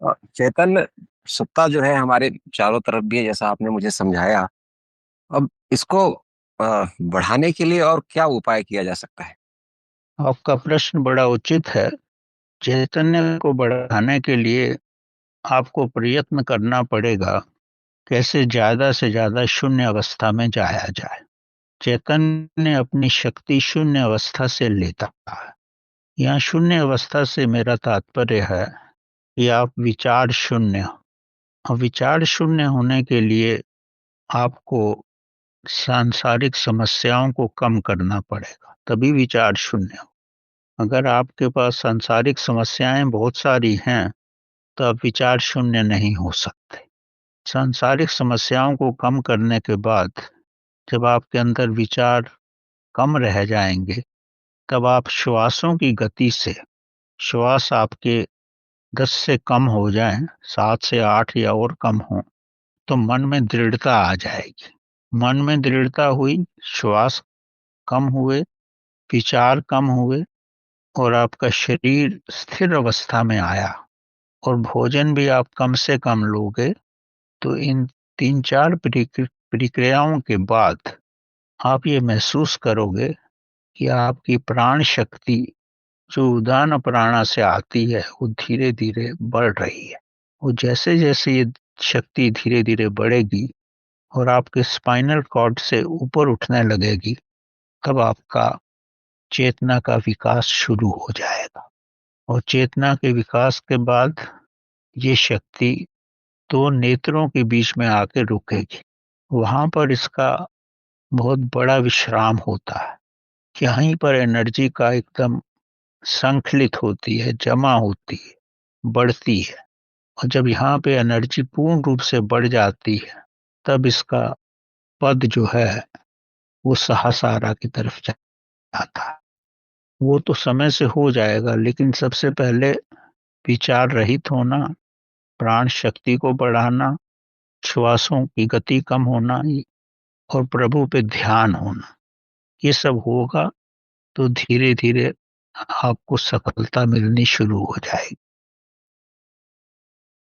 चैतन्य सत्ता जो है हमारे चारों तरफ भी है, जैसा आपने मुझे समझाया। अब इसको बढ़ाने के लिए और क्या उपाय किया जा सकता है? आपका प्रश्न बड़ा उचित है। चैतन्य को बढ़ाने के लिए आपको प्रयत्न करना पड़ेगा, कैसे ज्यादा से ज्यादा शून्य अवस्था में जाया जाए। चैतन्य अपनी शक्ति शून्य अवस्था से लेता है। यहाँ शून्य अवस्था से मेरा तात्पर्य है कि आप विचार शून्य हो। और विचार शून्य होने के लिए आपको सांसारिक समस्याओं को कम करना पड़ेगा, तभी विचार शून्य हो। अगर आपके पास सांसारिक समस्याएं बहुत सारी हैं तो आप विचार शून्य नहीं हो सकते। सांसारिक समस्याओं को कम करने के बाद जब आपके अंदर विचार कम रह जाएंगे, तब आप श्वासों की गति से, श्वास आपके 10 से कम हो जाएं, 7 से 8 या और कम हो, तो मन में दृढ़ता आ जाएगी। मन में दृढ़ता हुई, श्वास कम हुए, विचार कम हुए, और आपका शरीर स्थिर अवस्था में आया, और भोजन भी आप कम से कम लोगे, तो इन तीन चार प्रक्रियाओं के बाद आप ये महसूस करोगे कि आपकी प्राण शक्ति जो उदान प्राणा से आती है वो धीरे धीरे बढ़ रही है। वो जैसे जैसे ये शक्ति धीरे धीरे बढ़ेगी और आपके स्पाइनल कॉर्ड से ऊपर उठने लगेगी, तब आपका चेतना का विकास शुरू हो जाएगा। और चेतना के विकास के बाद ये शक्ति दो नेत्रों के बीच में आके रुकेगी। वहां पर इसका बहुत बड़ा विश्राम होता है। यहीं पर एनर्जी का एकदम संकलित होती है, जमा होती है, बढ़ती है। और जब यहाँ पे एनर्जी पूर्ण रूप से बढ़ जाती है, तब इसका पद जो है वो सहस्रारा की तरफ जाता है। वो तो समय से हो जाएगा, लेकिन सबसे पहले विचार रहित होना, प्राण शक्ति को बढ़ाना, श्वासों की गति कम होना, और प्रभु पे ध्यान होना, ये सब होगा तो धीरे धीरे आपको सफलता मिलनी शुरू हो जाएगी।